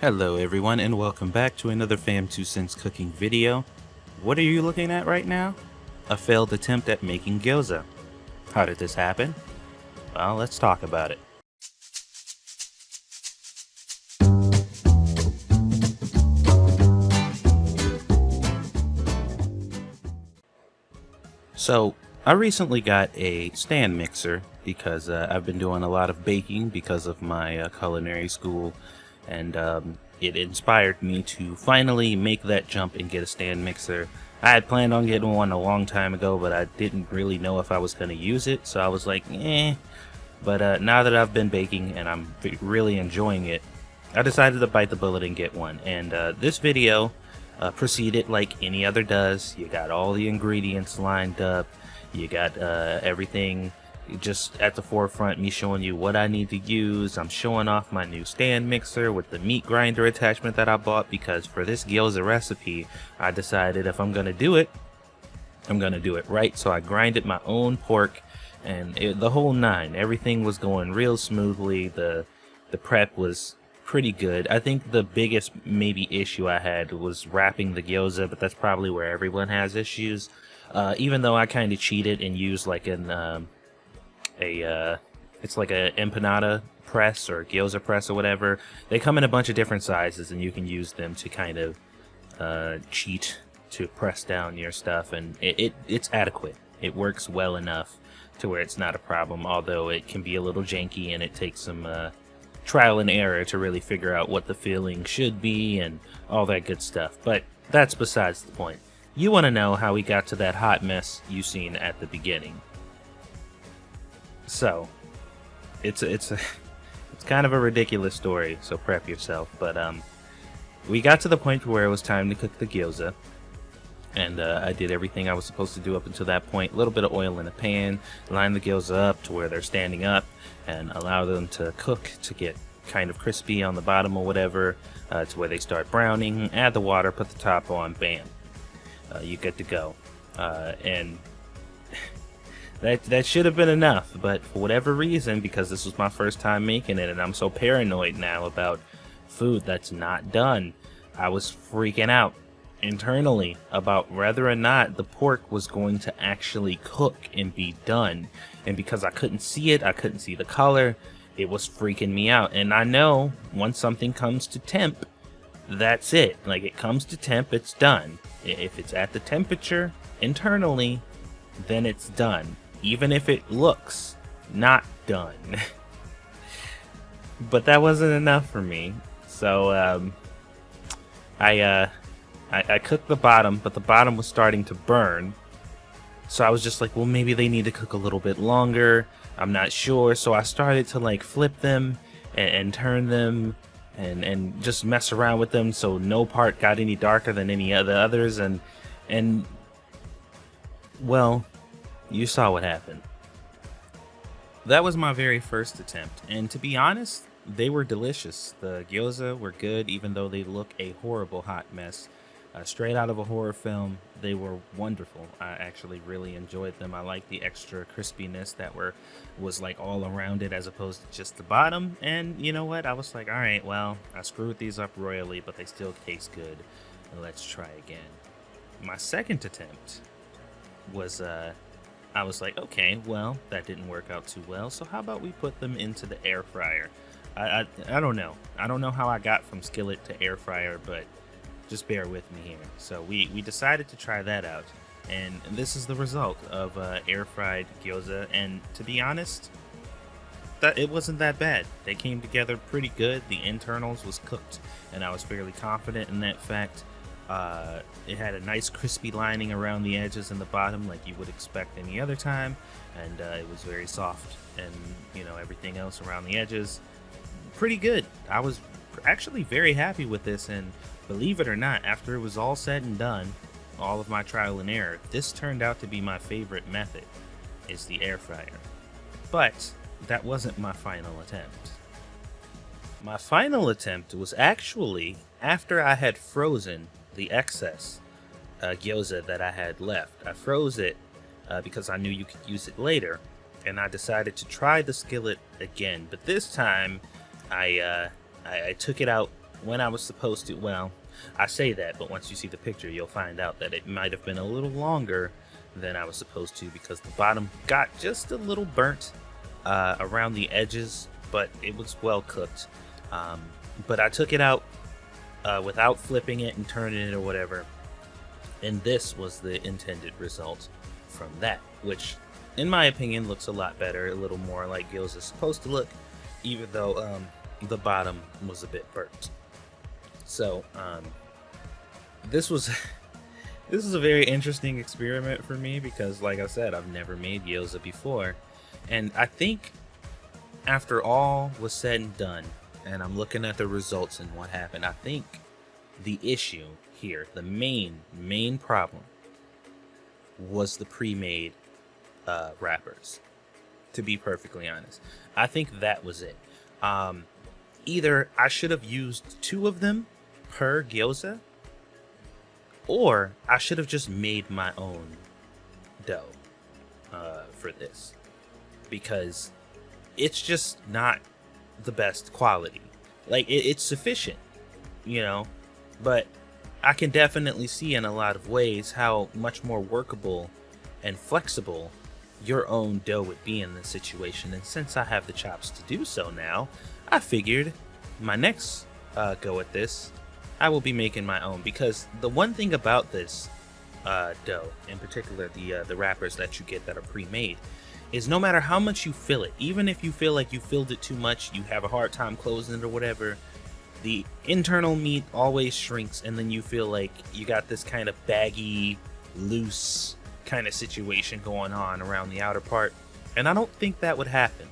Hello everyone and welcome back to another Fam2Cents cooking video. What are you looking at right now? A failed attempt at making gyoza. How did this happen? Well, let's talk about it. So, I recently got a stand mixer because I've been doing a lot of baking because of my culinary school, and it inspired me to finally make that jump and get a stand mixer. I had planned on getting one a long time ago, but I didn't really know if I was going to use it, so I was like, eh. But now that I've been baking and I'm really enjoying it, I decided to bite the bullet and get one. And this video proceeded like any other does. You got all the ingredients lined up. You got everything just at the forefront, me showing you what I need to use. I'm showing off my new stand mixer with the meat grinder attachment that I bought, because for this gyoza recipe, I decided if I'm going to do it, I'm going to do it right. So I grinded my own pork and the whole nine. Everything was going real smoothly. The prep was pretty good. I think the biggest maybe issue I had was wrapping the gyoza, but that's probably where everyone has issues. Even though I kind of cheated and used like it's like a empanada press or gyoza press or whatever. They come in a bunch of different sizes and you can use them to kind of cheat to press down your stuff, and it's adequate. It works well enough to where it's not a problem, although it can be a little janky and it takes some trial and error to really figure out what the filling should be and all that good stuff. But that's besides the point. You want to know how we got to that hot mess you seen at the beginning. So, it's kind of a ridiculous story, so prep yourself. But we got to the point where it was time to cook the gyoza, and I did everything I was supposed to do up until that point. A little bit of oil in a pan, line the gyoza up to where they're standing up, and allow them to cook to get kind of crispy on the bottom or whatever, to where they start browning. Add the water, put the top on, bam, you get to go. And that should have been enough, but for whatever reason, because this was my first time making it and I'm so paranoid now about food that's not done, I was freaking out internally about whether or not the pork was going to actually cook and be done. And because I couldn't see it, I couldn't see the color, it was freaking me out. And I know once something comes to temp, that's it. Like, it comes to temp, it's done. If it's at the temperature internally, then it's done, even if it looks not done. But that wasn't enough for me, so I cooked the bottom, but the bottom was starting to burn. So I was just like, well, maybe they need to cook a little bit longer. I'm not sure. So I started to like flip them and turn them and just mess around with them, so no part got any darker than any of the others. And well, you saw what happened. That was my very first attempt, and to be honest, they were delicious. The gyoza were good, even though they look a horrible hot mess. Straight out of a horror film, they were wonderful. I actually really enjoyed them. I like the extra crispiness that was like all around it as opposed to just the bottom. And you know what? I was like, all right, well, I screwed these up royally, but they still taste good. Let's try again. My second attempt was, I was like, okay, well, that didn't work out too well, so how about we put them into the air fryer? I don't know. I don't know how I got from skillet to air fryer, but just bear with me here. So we decided to try that out, and this is the result of air fried gyoza. And to be honest, that it wasn't that bad. They came together pretty good. The internals was cooked, and I was fairly confident in that fact. It had a nice crispy lining around the edges and the bottom, like you would expect any other time, and it was very soft, and you know, everything else around the edges pretty good. I was actually very happy with this, and believe it or not, after it was all said and done, all of my trial and error, this turned out to be my favorite method, is the air fryer. But that wasn't my final attempt. My final attempt was actually after I had frozen the excess gyoza that I had left. I froze it because I knew you could use it later, and I decided to try the skillet again. But this time, I took it out when I was supposed to, well, I say that, but once you see the picture, you'll find out that it might have been a little longer than I was supposed to, because the bottom got just a little burnt around the edges, but it was well cooked. But I took it out without flipping it and turning it or whatever, and this was the intended result from that, which in my opinion looks a lot better, a little more like gyoza is supposed to look, even though the bottom was a bit burnt. So this was a very interesting experiment for me, because like I said, I've never made gyoza before, and I think after all was said and done, and I'm looking at the results and what happened, I think the issue here, the main problem, was the pre-made wrappers. To be perfectly honest, I think that was it. Either I should have used 2 of them per gyoza, or I should have just made my own dough for this, because it's just not the best quality. Like, it's sufficient, you know, but I can definitely see in a lot of ways how much more workable and flexible your own dough would be in this situation. And since I have the chops to do so now, I figured my next go at this, I will be making my own, because the one thing about this dough, in particular the wrappers that you get that are pre-made, is no matter how much you fill it, even if you feel like you filled it too much, you have a hard time closing it or whatever, the internal meat always shrinks, and then you feel like you got this kind of baggy, loose kind of situation going on around the outer part. And I don't think that would happen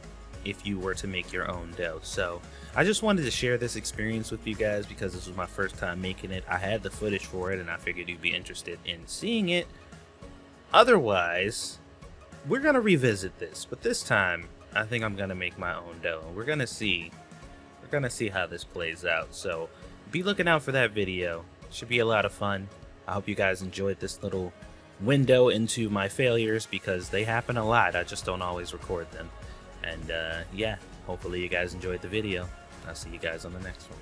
if you were to make your own dough. So I just wanted to share this experience with you guys, because this was my first time making it. I had the footage for it, and I figured you'd be interested in seeing it. Otherwise, we're gonna revisit this, but this time I think I'm gonna make my own dough. We're gonna see how this plays out. So be looking out for that video. Should be a lot of fun. I hope you guys enjoyed this little window into my failures, because they happen a lot. I just don't always record them. And yeah, hopefully you guys enjoyed the video. I'll see you guys on the next one.